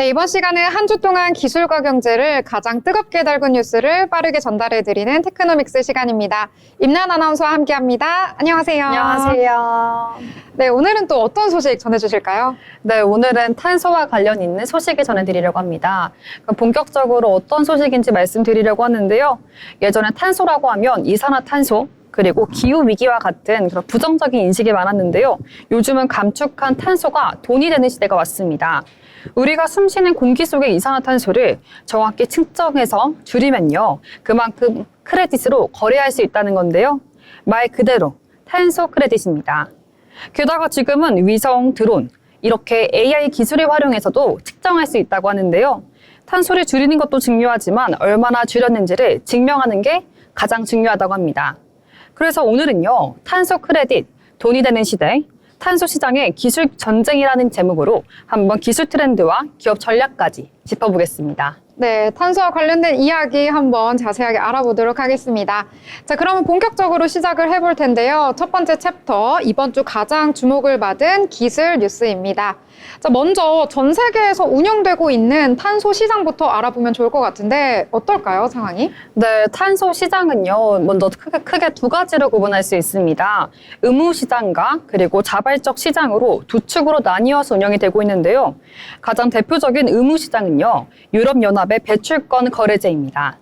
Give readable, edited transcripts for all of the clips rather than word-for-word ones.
네, 이번 시간은 한 주 동안 기술과 경제를 가장 뜨겁게 달군 뉴스를 빠르게 전달해드리는 테크노믹스 시간입니다. 임나연 아나운서와 함께합니다. 안녕하세요. 안녕하세요. 네, 오늘은 또 어떤 소식 전해주실까요? 네, 오늘은 탄소와 관련 있는 소식을 전해드리려고 합니다. 그럼 본격적으로 어떤 소식인지 말씀드리려고 하는데요. 예전에 탄소라고 하면 이산화탄소, 그리고 기후위기와 같은 그런 부정적인 인식이 많았는데요. 요즘은 감축한 탄소가 돈이 되는 시대가 왔습니다. 우리가 숨쉬는 공기 속의 이산화탄소를 정확히 측정해서 줄이면요. 그만큼 크레딧으로 거래할 수 있다는 건데요. 말 그대로 탄소 크레딧입니다. 게다가 지금은 위성, 드론, 이렇게 AI 기술을 활용해서도 측정할 수 있다고 하는데요. 탄소를 줄이는 것도 중요하지만 얼마나 줄였는지를 증명하는 게 가장 중요하다고 합니다. 그래서 오늘은요, 탄소 크레딧, 돈이 되는 시대, 탄소 시장의 기술 전쟁이라는 제목으로 한번 기술 트렌드와 기업 전략까지 짚어보겠습니다. 네, 탄소와 관련된 이야기 한번 자세하게 알아보도록 하겠습니다. 자, 그러면 본격적으로 시작을 해볼 텐데요. 첫 번째 챕터, 이번 주 가장 주목을 받은 기술 뉴스입니다. 자, 먼저 전 세계에서 운영되고 있는 탄소 시장부터 알아보면 좋을 것 같은데 어떨까요, 상황이? 네, 탄소 시장은요, 먼저 크게 두 가지로 구분할 수 있습니다. 의무 시장과 그리고 자발적 시장으로 두 축으로 나뉘어서 운영이 되고 있는데요. 가장 대표적인 의무 시장은요, 유럽연합의 배출권 거래제입니다.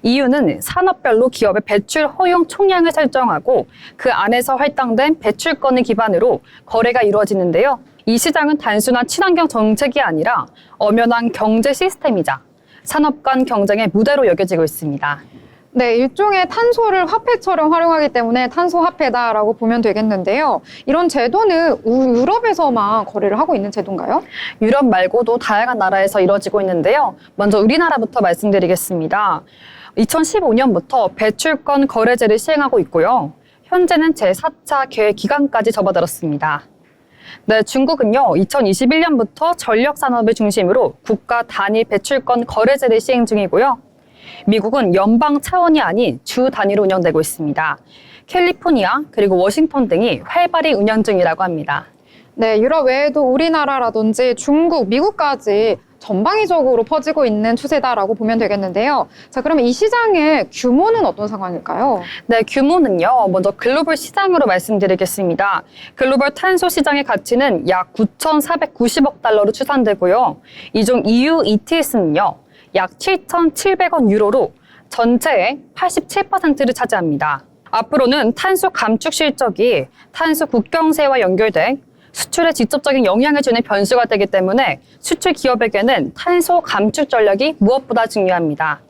이유는 산업별로 기업의 배출 허용 총량을 설정하고 그 안에서 할당된 배출권을 기반으로 거래가 이루어지는데요. 이 시장은 단순한 친환경 정책이 아니라 엄연한 경제 시스템이자 산업 간 경쟁의 무대로 여겨지고 있습니다. 네, 일종의 탄소를 화폐처럼 활용하기 때문에 탄소 화폐다라고 보면 되겠는데요. 이런 제도는 유럽에서만 거래를 하고 있는 제도인가요? 유럽 말고도 다양한 나라에서 이뤄지고 있는데요. 먼저 우리나라부터 말씀드리겠습니다. 2015년부터 배출권 거래제를 시행하고 있고요. 현재는 제4차 계획 기간까지 접어들었습니다. 네, 중국은요, 2021년부터 전력 산업을 중심으로 국가 단위 배출권 거래제를 시행 중이고요. 미국은 연방 차원이 아닌 주 단위로 운영되고 있습니다. 캘리포니아 그리고 워싱턴 등이 활발히 운영 중이라고 합니다. 네, 유럽 외에도 우리나라라든지 중국, 미국까지 전방위적으로 퍼지고 있는 추세다라고 보면 되겠는데요. 자, 그러면 이 시장의 규모는 어떤 상황일까요? 네, 규모는요. 먼저 글로벌 시장으로 말씀드리겠습니다. 글로벌 탄소 시장의 가치는 약 9,490억 달러로 추산되고요. 이 중 EU ETS는요. 약 7,700억 유로로 전체의 87%를 차지합니다. 앞으로는 탄소 감축 실적이 탄소 국경세와 연결돼 수출에 직접적인 영향을 주는 변수가 되기 때문에 수출 기업에게는 탄소 감축 전략이 무엇보다 중요합니다.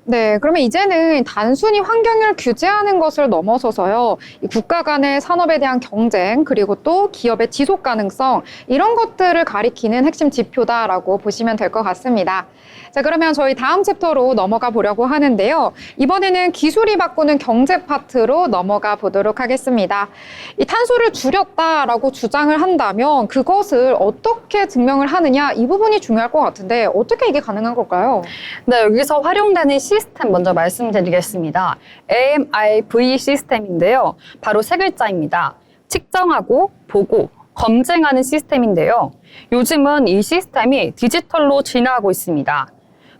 네, 그러면 이제는 단순히 환경을 규제하는 것을 넘어서서요, 이 국가 간의 산업에 대한 경쟁, 그리고 또 기업의 지속 가능성, 이런 것들을 가리키는 핵심 지표다라고 보시면 될 것 같습니다. 자, 그러면 저희 다음 챕터로 넘어가 보려고 하는데요. 이번에는 기술이 바꾸는 경제 파트로 넘어가 보도록 하겠습니다. 이 탄소를 줄였다라고 주장을 한다면 그것을 어떻게 증명을 하느냐, 이 부분이 중요할 것 같은데 어떻게 이게 가능한 걸까요? 네, 여기서 활용되는 시스템 먼저 말씀드리겠습니다. AMIV 시스템인데요. 바로 세 글자입니다. 측정하고, 보고, 검증하는 시스템인데요. 요즘은 이 시스템이 디지털로 진화하고 있습니다.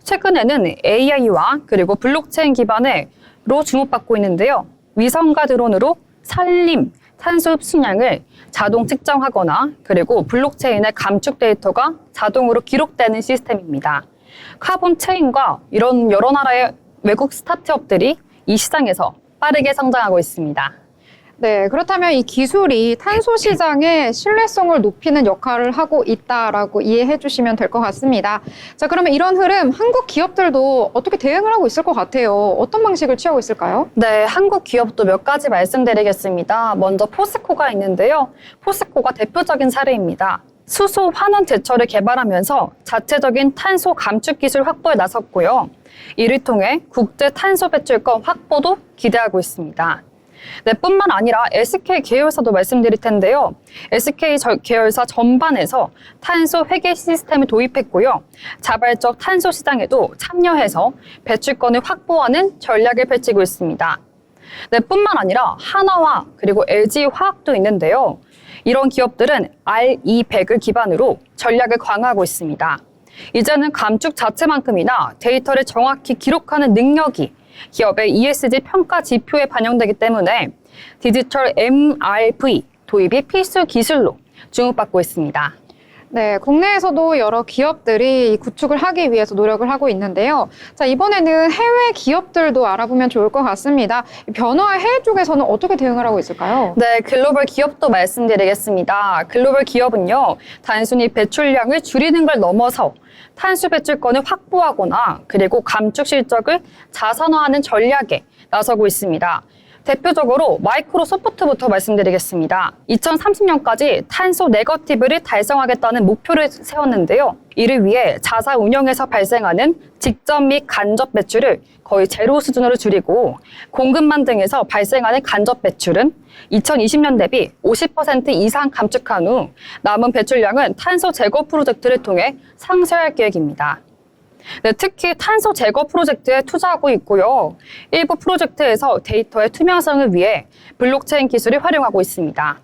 최근에는 AI와 그리고 블록체인 기반으로 주목받고 있는데요. 위성과 드론으로 산림, 탄소 흡수량을 자동 측정하거나 그리고 블록체인의 감축 데이터가 자동으로 기록되는 시스템입니다. 카본 체인과 이런 여러 나라의 외국 스타트업들이 이 시장에서 빠르게 성장하고 있습니다. 네, 그렇다면 이 기술이 탄소 시장의 신뢰성을 높이는 역할을 하고 있다라고 이해해 주시면 될 것 같습니다. 자, 그러면 이런 흐름 한국 기업들도 어떻게 대응을 하고 있을 것 같아요? 어떤 방식을 취하고 있을까요? 네, 한국 기업도 몇 가지 말씀드리겠습니다. 먼저 포스코가 있는데요. 포스코가 대표적인 사례입니다. 수소 환원 제철을 개발하면서 자체적인 탄소 감축 기술 확보에 나섰고요. 이를 통해 국제 탄소 배출권 확보도 기대하고 있습니다. 네, 뿐만 아니라 SK 계열사도 말씀드릴 텐데요. SK 계열사 전반에서 탄소 회계 시스템을 도입했고요. 자발적 탄소 시장에도 참여해서 배출권을 확보하는 전략을 펼치고 있습니다. 네, 뿐만 아니라 한화와 그리고 LG화학도 있는데요. 이런 기업들은 RE100을 기반으로 전략을 강화하고 있습니다. 이제는 감축 자체만큼이나 데이터를 정확히 기록하는 능력이 기업의 ESG 평가 지표에 반영되기 때문에 디지털 MRV 도입이 필수 기술로 주목받고 있습니다. 네, 국내에서도 여러 기업들이 이 구축을 하기 위해서 노력을 하고 있는데요. 자, 이번에는 해외 기업들도 알아보면 좋을 것 같습니다. 이 변화에 해외 쪽에서는 어떻게 대응을 하고 있을까요? 네, 글로벌 기업도 말씀드리겠습니다. 글로벌 기업은요, 단순히 배출량을 줄이는 걸 넘어서 탄소 배출권을 확보하거나 그리고 감축 실적을 자산화하는 전략에 나서고 있습니다. 대표적으로 마이크로소프트부터 말씀드리겠습니다. 2030년까지 탄소 네거티브를 달성하겠다는 목표를 세웠는데요. 이를 위해 자사 운영에서 발생하는 직접 및 간접 배출을 거의 제로 수준으로 줄이고 공급망 등에서 발생하는 간접 배출은 2020년 대비 50% 이상 감축한 후 남은 배출량은 탄소 제거 프로젝트를 통해 상쇄할 계획입니다. 네, 특히 탄소 제거 프로젝트에 투자하고 있고요. 일부 프로젝트에서 데이터의 투명성을 위해 블록체인 기술을 활용하고 있습니다.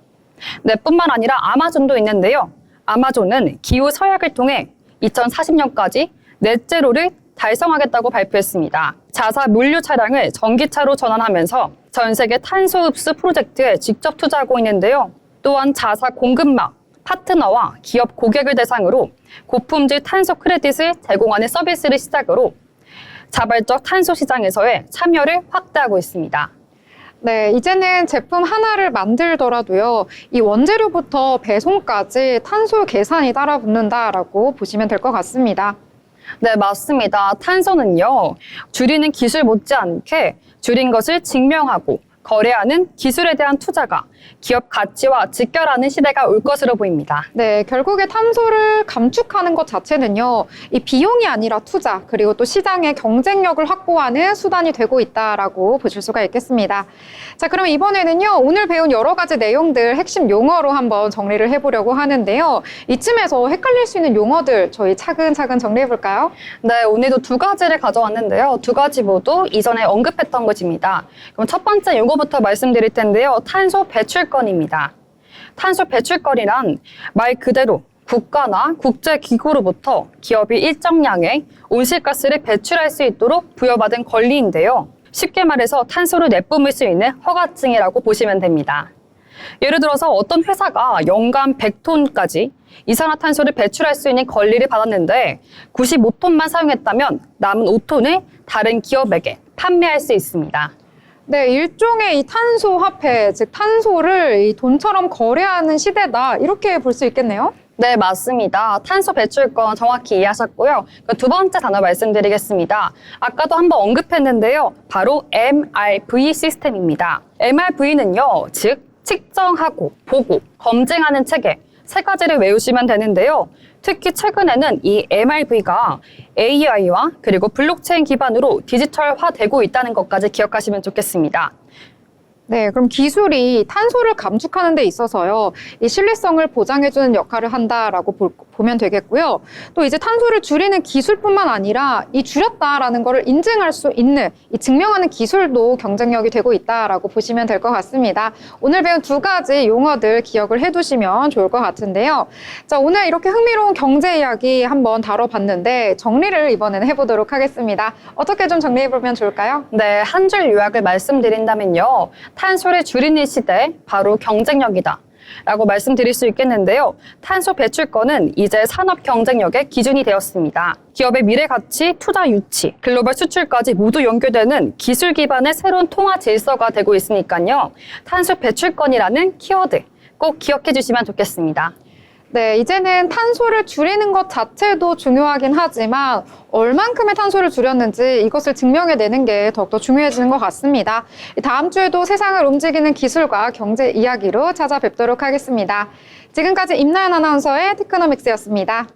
네, 뿐만 아니라 아마존도 있는데요. 아마존은 기후 서약을 통해 2040년까지 넷제로를 달성하겠다고 발표했습니다. 자사 물류 차량을 전기차로 전환하면서 전 세계 탄소 흡수 프로젝트에 직접 투자하고 있는데요. 또한 자사 공급망, 파트너와 기업 고객을 대상으로 고품질 탄소 크레딧을 제공하는 서비스를 시작으로 자발적 탄소 시장에서의 참여를 확대하고 있습니다. 네, 이제는 제품 하나를 만들더라도요, 이 원재료부터 배송까지 탄소 계산이 따라붙는다라고 보시면 될 것 같습니다. 네, 맞습니다. 탄소는요, 줄이는 기술 못지않게 줄인 것을 증명하고 거래하는 기술에 대한 투자가 기업 가치와 직결하는 시대가 올 것으로 보입니다. 네, 결국에 탄소를 감축하는 것 자체는요, 이 비용이 아니라 투자, 그리고 또 시장의 경쟁력을 확보하는 수단이 되고 있다라고 보실 수가 있겠습니다. 자, 그럼 이번에는요, 오늘 배운 여러 가지 내용들 핵심 용어로 한번 정리를 해보려고 하는데요. 이쯤에서 헷갈릴 수 있는 용어들 저희 차근차근 정리해볼까요? 네, 오늘도 두 가지를 가져왔는데요. 두 가지 모두 이전에 언급했던 것입니다. 그럼 첫 번째 용어부터 말씀드릴 텐데요. 탄소 배출권입니다. 탄소 배출권이란 말 그대로 국가나 국제기구로부터 기업이 일정량의 온실가스를 배출할 수 있도록 부여받은 권리인데요. 쉽게 말해서 탄소를 내뿜을 수 있는 허가증이라고 보시면 됩니다. 예를 들어서 어떤 회사가 연간 100톤까지 이산화탄소를 배출할 수 있는 권리를 받았는데 95톤만 사용했다면 남은 5톤을 다른 기업에게 판매할 수 있습니다. 네, 일종의 이 탄소 화폐, 즉 탄소를 이 돈처럼 거래하는 시대다, 이렇게 볼 수 있겠네요. 네, 맞습니다. 탄소 배출권 정확히 이해하셨고요. 두 번째 단어 말씀드리겠습니다. 아까도 한번 언급했는데요. 바로 MRV 시스템입니다. MRV는요, 즉 측정하고 보고 검증하는 체계 세 가지를 외우시면 되는데요. 특히 최근에는 이 MRV가 AI와 그리고 블록체인 기반으로 디지털화되고 있다는 것까지 기억하시면 좋겠습니다. 네, 그럼 기술이 탄소를 감축하는 데 있어서요, 이 신뢰성을 보장해주는 역할을 한다라고 보면 되겠고요. 또 이제 탄소를 줄이는 기술뿐만 아니라 이 줄였다라는 거를 인증할 수 있는, 이 증명하는 기술도 경쟁력이 되고 있다라고 보시면 될 것 같습니다. 오늘 배운 두 가지 용어들 기억을 해두시면 좋을 것 같은데요. 자, 오늘 이렇게 흥미로운 경제 이야기 한번 다뤄봤는데 정리를 이번에는 해보도록 하겠습니다. 어떻게 좀 정리해보면 좋을까요? 네, 한 줄 요약을 말씀드린다면요. 탄소를 줄이는 시대, 바로 경쟁력이다 라고 말씀드릴 수 있겠는데요. 탄소 배출권은 이제 산업 경쟁력의 기준이 되었습니다. 기업의 미래 가치, 투자 유치, 글로벌 수출까지 모두 연결되는 기술 기반의 새로운 통화 질서가 되고 있으니까요. 탄소 배출권이라는 키워드 꼭 기억해 주시면 좋겠습니다. 네, 이제는 탄소를 줄이는 것 자체도 중요하긴 하지만 얼만큼의 탄소를 줄였는지 이것을 증명해내는 게 더욱더 중요해지는 것 같습니다. 다음 주에도 세상을 움직이는 기술과 경제 이야기로 찾아뵙도록 하겠습니다. 지금까지 임나연 아나운서의 테크노믹스였습니다.